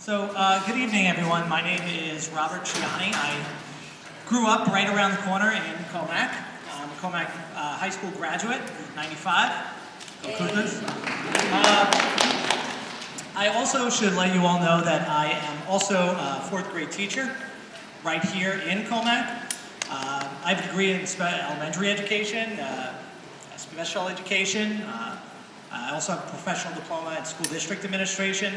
Good evening, everyone. My name is Robert Ciani. I grew up right around the corner in Comac. I'm a Comac high school graduate, 95. Go Cougars. I also should let you all know that I am also a fourth grade teacher right here in Comac. I have a degree in elementary education, special education. I also have a professional diploma in school district administration.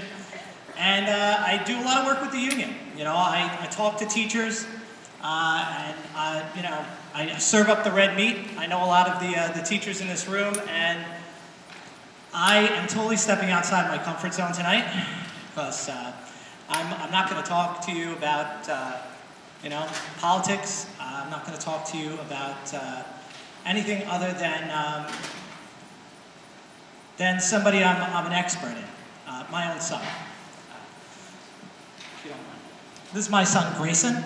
And I do a lot of work with the union. You know, I talk to teachers, and I serve up the red meat. I know a lot of the teachers in this room, and I am totally stepping outside my comfort zone tonight because I'm not going to talk to you about politics. I'm not going to talk to you about anything other than somebody I'm an expert in, my own son. This is my son, Grayson.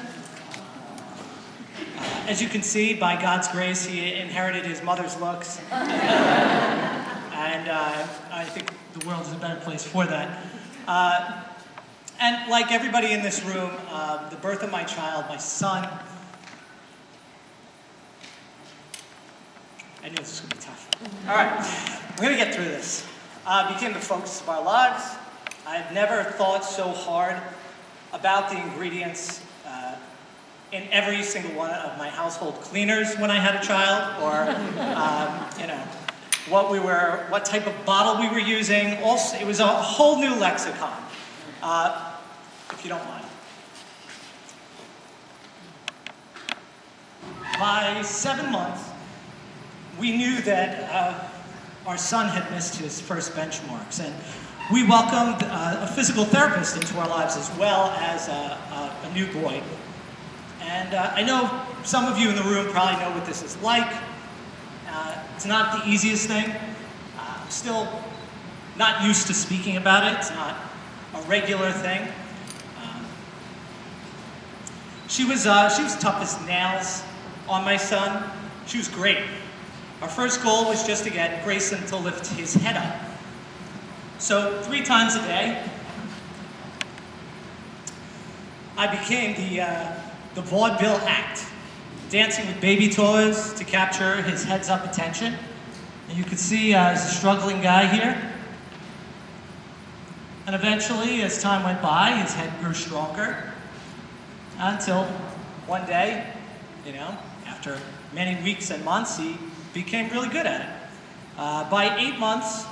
As you can see, by God's grace, he inherited his mother's looks. And I think the world is a better place for that. And like everybody in this room, the birth of my child, my son, I knew this was going to be tough. All right, we're going to get through this. Became the focus of our lives. I've never thought so hard about the ingredients in every single one of my household cleaners when I had a child, or what type of bottle we were using. Also, it was a whole new lexicon, if you don't mind. By 7 months, we knew that our son had missed his first benchmarks, and we welcomed a physical therapist into our lives as well as a new boy. And I know some of you in the room probably know what this is like. It's not the easiest thing. I'm still not used to speaking about it. It's not a regular thing. She was tough as nails on my son. She was great. Our first goal was just to get Grayson to lift his head up. So 3 times a day, I became the vaudeville act, dancing with baby toys to capture his heads-up attention. And you can see he's a struggling guy here. And eventually, as time went by, his head grew stronger until one day, after many weeks and months, he became really good at it. By 8 months,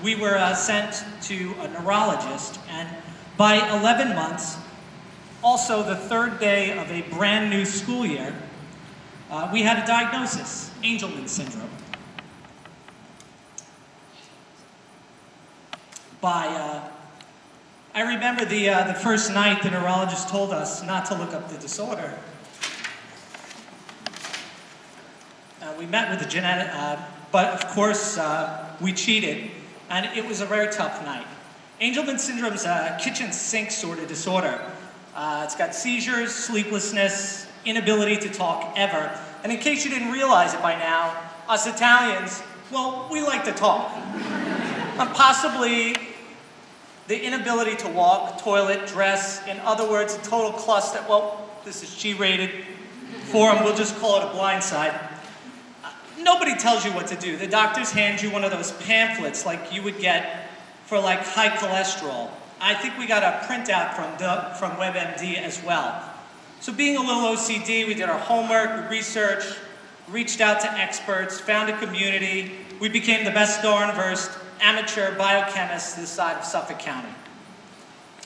we were sent to a neurologist, and by 11 months, also the 3rd day of a brand new school year, we had a diagnosis, Angelman syndrome. I remember the first night the neurologist told us not to look up the disorder. We met with the genetic, but of course we cheated. And it was a very tough night. Angelman syndrome's a kitchen sink sort of disorder. It's got seizures, sleeplessness, inability to talk ever. And in case you didn't realize it by now, us Italians, well, we like to talk. And possibly the inability to walk, toilet, dress, in other words, a total cluster. Well, this is G-rated for them. We'll just call it a blind side. Nobody tells you what to do. The doctors hand you one of those pamphlets like you would get for like high cholesterol. I think we got a printout from WebMD as well. So being a little OCD, we did our homework, we researched, reached out to experts, found a community. We became the best darn versed amateur biochemists this side of Suffolk County.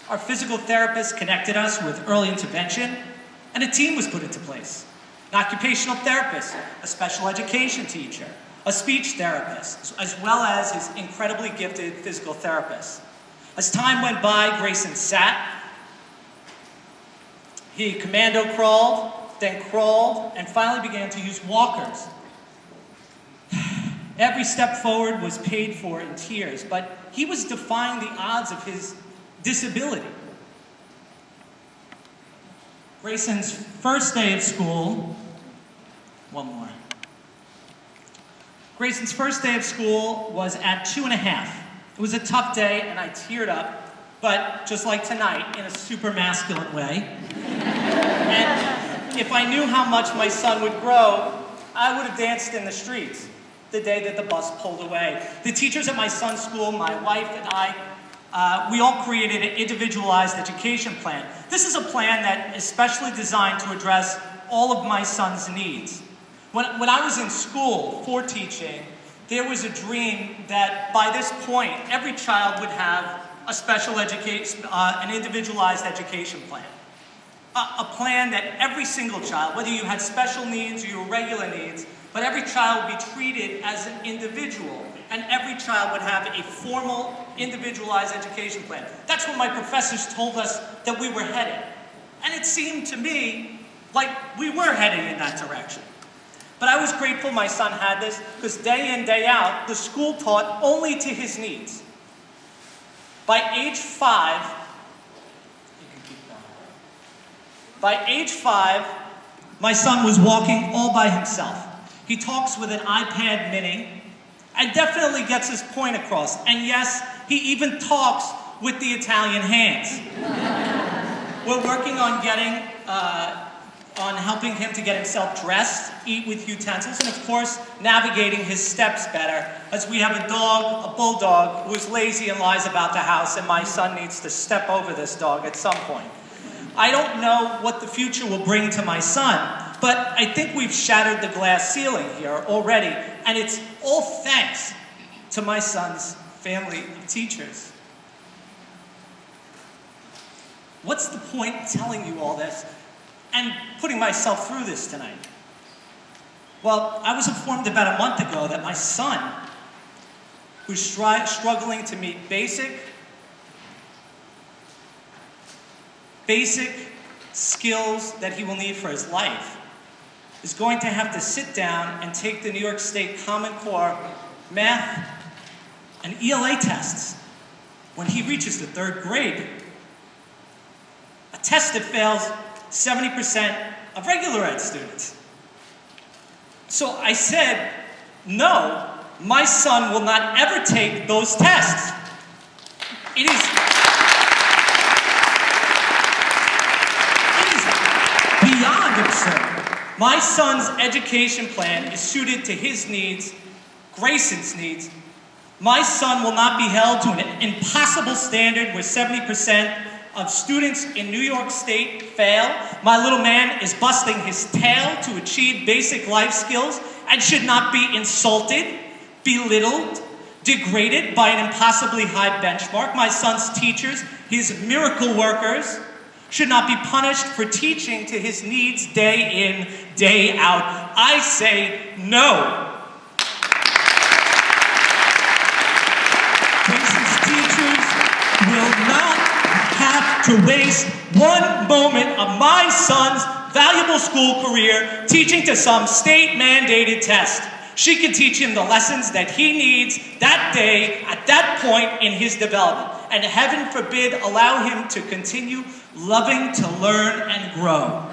Our physical therapist connected us with early intervention, and a team was put into place. An occupational therapist, a special education teacher, a speech therapist, as well as his incredibly gifted physical therapist. As time went by, Grayson sat. He commando crawled, then crawled, and finally began to use walkers. Every step forward was paid for in tears, but he was defying the odds of his disability. Grayson's first day at school, Grayson's first day of school was at 2.5. It was a tough day, and I teared up but just like tonight, in a super masculine way. And if I knew how much my son would grow, I would have danced in the streets the day that the bus pulled away. The teachers at my son's school, my wife and I, we all created an individualized education plan. This is a plan that is specially designed to address all of my son's needs. When I was in school for teaching, there was a dream that by this point, every child would have a special education, an individualized education plan. A plan that every single child, whether you had special needs or your regular needs, but every child would be treated as an individual, and every child would have a formal, individualized education plan. That's what my professors told us that we were headed. And it seemed to me like we were heading in that direction. But I was grateful my son had this, because day in, day out, the school taught only to his needs. By age 5, my son was walking all by himself. He talks with an iPad mini and definitely gets his point across. And yes, he even talks with the Italian hands. We're working on helping him to get himself dressed, eat with utensils, and of course, navigating his steps better, as we have a dog, a bulldog, who is lazy and lies about the house, and my son needs to step over this dog at some point. I don't know what the future will bring to my son, but I think we've shattered the glass ceiling here already, and it's all thanks to my son's family of teachers. What's the point in telling you all this and putting myself through this tonight? Well, I was informed about a month ago that my son, who's struggling to meet basic skills that he will need for his life, is going to have to sit down and take the New York State Common Core math and ELA tests when he reaches the 3rd grade. A test that fails 70% of regular ed students. So I said, no, my son will not ever take those tests. It is beyond absurd. My son's education plan is suited to his needs, Grayson's needs. My son will not be held to an impossible standard where 70% of students in New York State fail. My little man is busting his tail to achieve basic life skills and should not be insulted, belittled, degraded by an impossibly high benchmark. My son's teachers, his miracle workers, should not be punished for teaching to his needs day in, day out. I say no. Grace's teachers will not have to waste one moment of my son's valuable school career teaching to some state-mandated test. She can teach him the lessons that he needs that day, at that point in his development. And heaven forbid, allow him to continue loving to learn and grow.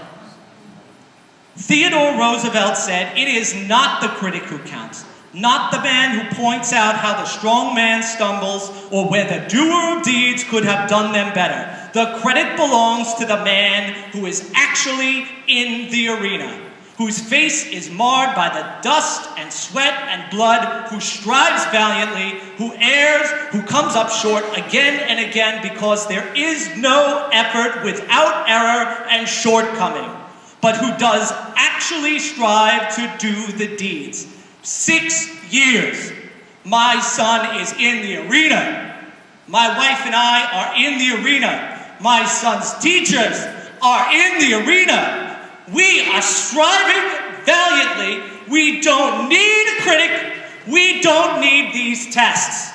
Theodore Roosevelt said, "It is not the critic who counts, not the man who points out how the strong man stumbles or where the doer of deeds could have done them better. The credit belongs to the man who is actually in the arena, whose face is marred by the dust and sweat and blood, who strives valiantly, who errs, who comes up short again and again, because there is no effort without error and shortcoming, but who does actually strive to do the deeds." 6 years. My son is in the arena. My wife and I are in the arena. My son's teachers are in the arena. We are striving valiantly. We don't need a critic. We don't need these tests.